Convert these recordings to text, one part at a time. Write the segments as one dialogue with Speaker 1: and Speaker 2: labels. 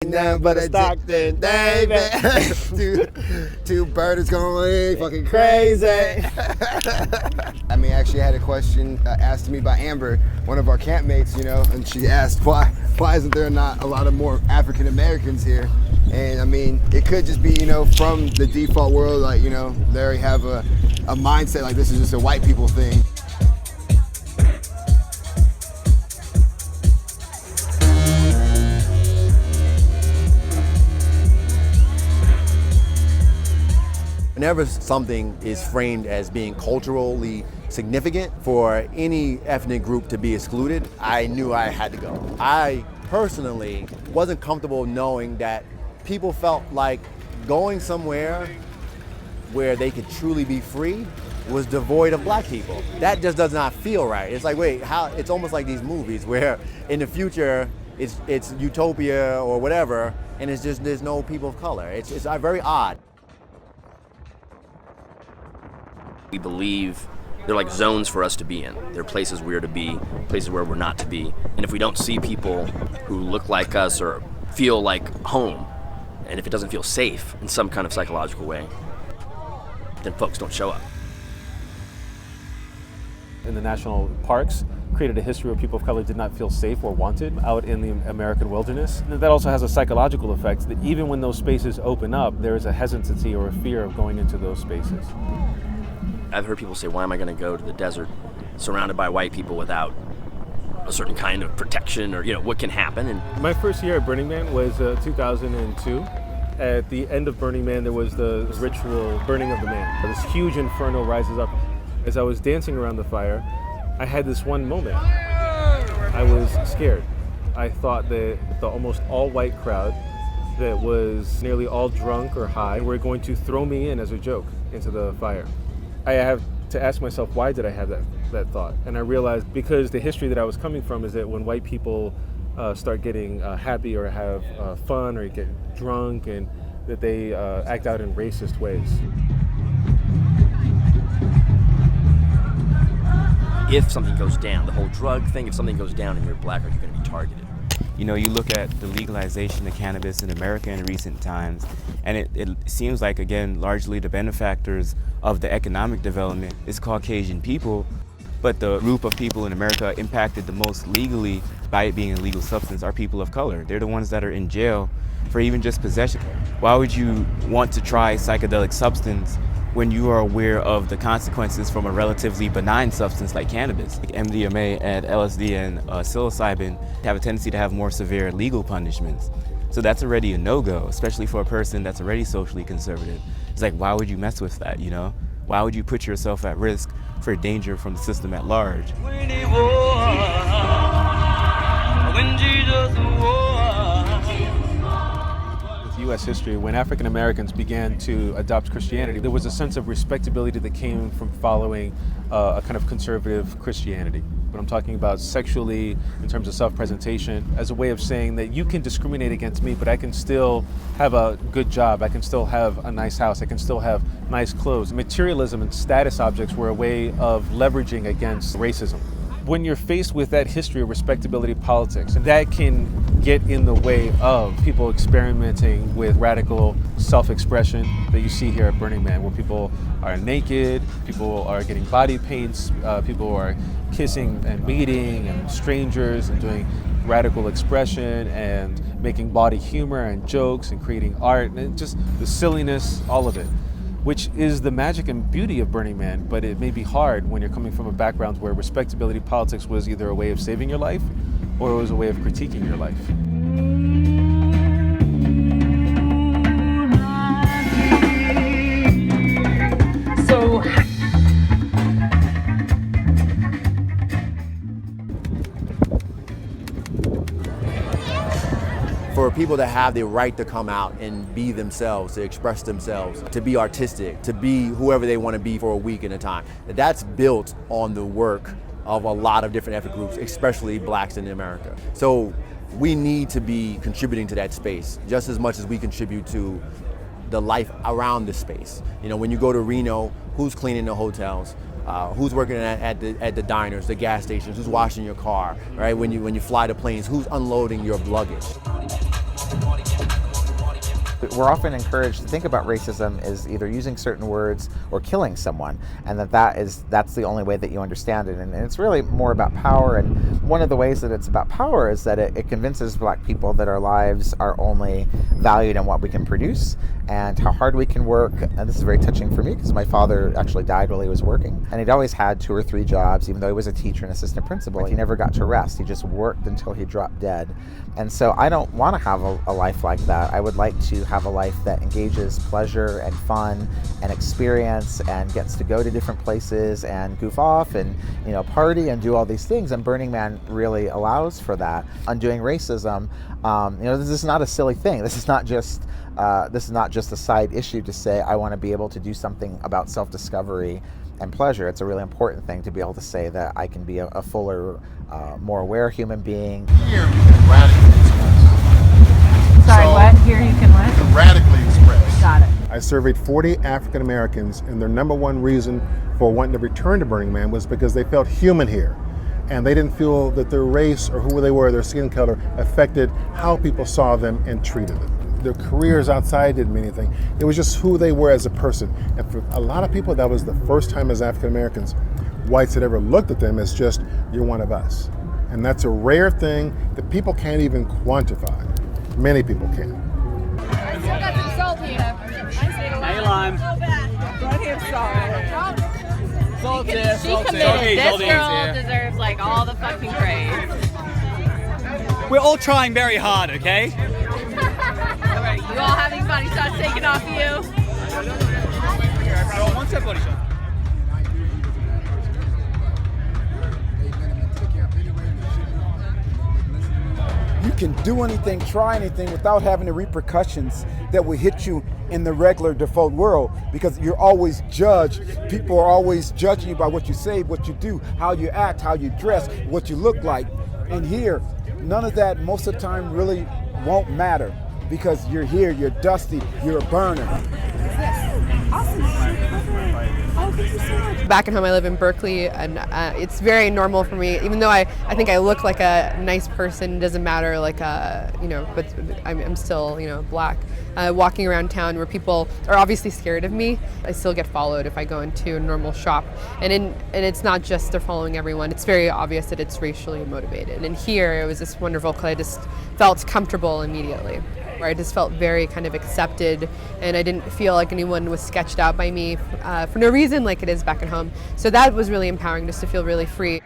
Speaker 1: Nothing but a Stockton, David.
Speaker 2: Two birders going fucking crazy. I mean, actually, I had a question asked to me by Amber, one of our campmates, and she asked why isn't there not a lot of more African Americans here? And I mean, it could just be, from the default world, like, they already have a mindset like this is just a white people thing.
Speaker 1: Whenever something is framed as being culturally significant for any ethnic group to be excluded, I knew I had to go. I personally wasn't comfortable knowing that people felt like going somewhere where they could truly be free was devoid of black people. That just does not feel right. It's like, wait, how? It's almost like these movies where in the future it's utopia or whatever, and it's just there's no people of color. It's very odd.
Speaker 3: We believe they're like zones for us to be in. They're places we're to be, places where we're not to be. And if we don't see people who look like us or feel like home, and if it doesn't feel safe in some kind of psychological way, then folks don't show up.
Speaker 4: In the national parks, created a history where people of color did not feel safe or wanted out in the American wilderness. And that also has a psychological effect that even when those spaces open up, there is a hesitancy or a fear of going into those spaces.
Speaker 3: I've heard people say, why am I going to go to the desert surrounded by white people without a certain kind of protection or, what can happen? And
Speaker 4: my first year at Burning Man was 2002. At the end of Burning Man, there was the ritual burning of the man. This huge inferno rises up. As I was dancing around the fire, I had this one moment. I was scared. I thought that the almost all-white crowd that was nearly all drunk or high were going to throw me in as a joke into the fire. I have to ask myself, why did I have that thought? And I realized because the history that I was coming from is that when white people start getting happy or have fun or get drunk, and that they act out in racist ways.
Speaker 3: if something goes down, the whole drug thing, if something goes down and you're black, are you going to be targeted?
Speaker 5: You know, you look at the legalization of cannabis in America in recent times, and it seems like, again, largely the benefactors of the economic development is Caucasian people, but the group of people in America impacted the most legally by it being a legal substance are people of color. They're the ones that are in jail for even just possession. Why would you want to try psychedelic substance when you are aware of the consequences from a relatively benign substance like cannabis? Like MDMA and LSD and psilocybin have a tendency to have more severe legal punishments. So that's already a no-go, especially for a person that's already socially conservative. It's like, why would you mess with that, you know? Why would you put yourself at risk for danger from the system at large?
Speaker 4: U.S. history, when African Americans began to adopt Christianity, there was a sense of respectability that came from following a kind of conservative Christianity. But I'm talking about sexually, in terms of self-presentation, as a way of saying that you can discriminate against me, but I can still have a good job, I can still have a nice house, I can still have nice clothes. Materialism and status objects were a way of leveraging against racism. When you're faced with that history of respectability politics, that can get in the way of people experimenting with radical self-expression that you see here at Burning Man, where people are naked, people are getting body paints, people are kissing and meeting and strangers and doing radical expression and making body humor and jokes and creating art and just the silliness, all of it, which is the magic and beauty of Burning Man. But it may be hard when you're coming from a background where respectability politics was either a way of saving your life or it was a way of critiquing your life.
Speaker 1: For people to have the right to come out and be themselves, to express themselves, to be artistic, to be whoever they want to be for a week at a time, that's built on the work of a lot of different ethnic groups, especially blacks in America. So we need to be contributing to that space just as much as we contribute to the life around the space. You know, when you go to Reno, who's cleaning the hotels? Who's working at the diners, the gas stations? Who's washing your car? Right? When you fly the planes, who's unloading your luggage?
Speaker 6: We're often encouraged to think about racism as either using certain words or killing someone, and that's the only way that you understand it. And it's really more about power. And one of the ways that it's about power is that it convinces Black people that our lives are only valued in what we can produce and how hard we can work. And this is very touching for me because my father actually died while he was working, and he'd always had 2 or 3 jobs. Even though he was a teacher and assistant principal, he never got to rest. He just worked until he dropped dead. And so I don't want to have a life like that. I would like to have a life that engages pleasure and fun and experience and gets to go to different places and goof off and party and do all these things. And Burning Man really allows for that. Undoing racism, this is not a silly thing. This is not just a side issue to say I want to be able to do something about self-discovery and pleasure. It's a really important thing to be able to say that I can be a fuller, more aware human being.
Speaker 7: Here you can radically express.
Speaker 8: Sorry, what? Here you can what?
Speaker 7: Radically express.
Speaker 8: Got it.
Speaker 9: I surveyed 40 African Americans, and their number one reason for wanting to return to Burning Man was because they felt human here. And they didn't feel that their race or who they were, their skin color, affected how people saw them and treated them. Their careers outside didn't mean anything. It was just who they were as a person. And for a lot of people, that was the first time as African Americans, whites had ever looked at them as just, you're one of us. And that's a rare thing that people can't even quantify. Many people can't.
Speaker 10: I still got some salt here. Hey, lime. So bad. Right here, sorry.
Speaker 11: Salt here,
Speaker 10: She committed. This girl deserves like all the fucking praise.
Speaker 11: We're all trying very hard, okay?
Speaker 10: Alright, you all having body shots taken off you?
Speaker 11: One step body shot.
Speaker 12: You can do anything, try anything without having the repercussions that will hit you in the regular default world, because you're always judged. People are always judging you by what you say, what you do, how you act, how you dress, what you look like. And here, none of that most of the time really won't matter, because you're here, you're dusty, you're a burner.
Speaker 13: Back at home, I live in Berkeley, and it's very normal for me, even though I think I look like a nice person, doesn't matter, like, but I'm still, Black. Walking around town where people are obviously scared of me, I still get followed if I go into a normal shop. And it's not just they're following everyone, it's very obvious that it's racially motivated. And here, it was just wonderful because I just felt comfortable immediately, where I just felt very kind of accepted, and I didn't feel like anyone was sketched out by me for no reason like it is back at home. So that was really empowering, just to feel really free.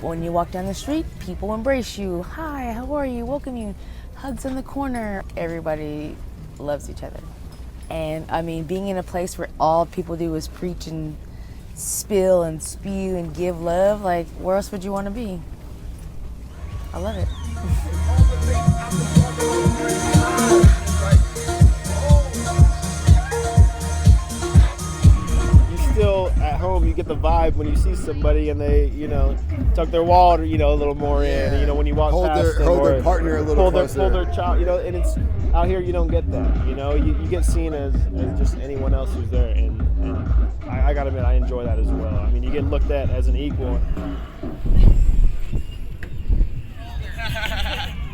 Speaker 14: When you walk down the street, people embrace you. Hi, how are you? Welcome you. Hugs in the corner. Everybody loves each other. And I mean, being in a place where all people do is preach and spill and spew and give love, like, where else would you want to be? I love it.
Speaker 15: Still at home, you get the vibe when you see somebody and they, tuck their wallet, a little more in. And, when you walk past them,
Speaker 2: hold their partner a little closer.
Speaker 15: Hold their child, and it's out here you don't get that. You get seen as just anyone else who's there, and I gotta admit I enjoy that as well. I mean, you get looked at as an equal.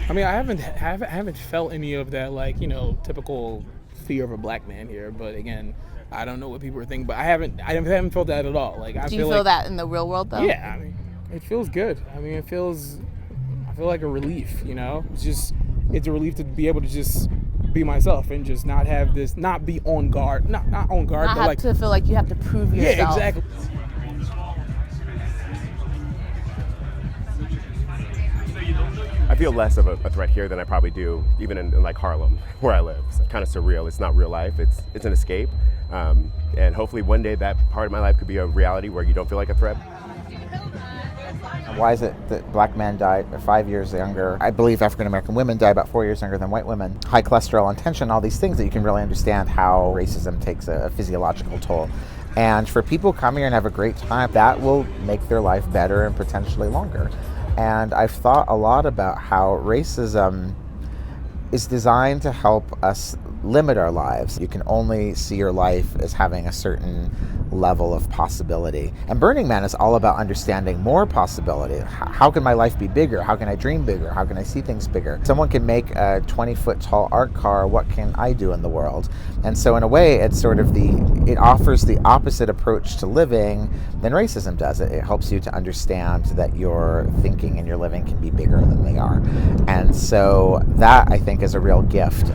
Speaker 16: I mean, I haven't felt any of that, typical fear of a Black man here, but again, I don't know what people are thinking, but I haven't felt that at all.
Speaker 14: Do you feel that in the real world, though?
Speaker 16: Yeah, I mean, it feels good. I mean, I feel like a relief, it's a relief to be able to just be myself and just not have this, not be on guard, not on guard,
Speaker 14: not
Speaker 16: but
Speaker 14: have to feel like you have to prove yourself.
Speaker 16: Yeah, exactly.
Speaker 17: I feel less of a threat here than I probably do even in like Harlem, where I live. It's kind of surreal. It's not real life. It's an escape. And hopefully one day that part of my life could be a reality where you don't feel like a threat.
Speaker 6: Why is it that Black men die 5 years younger? I believe African American women die about 4 years younger than white women. High cholesterol and tension, all these things that you can really understand how racism takes a physiological toll. And for people come here and have a great time, that will make their life better and potentially longer. And I've thought a lot about how racism is designed to help us limit our lives. You can only see your life as having a certain level of possibility. And Burning Man is all about understanding more possibility. How can my life be bigger? How can I dream bigger? How can I see things bigger? Someone can make a 20-foot tall art car. What can I do in the world? And so in a way, it's sort of it offers the opposite approach to living than racism does. It helps you to understand that your thinking and your living can be bigger than they are. And so that, I think, is a real gift.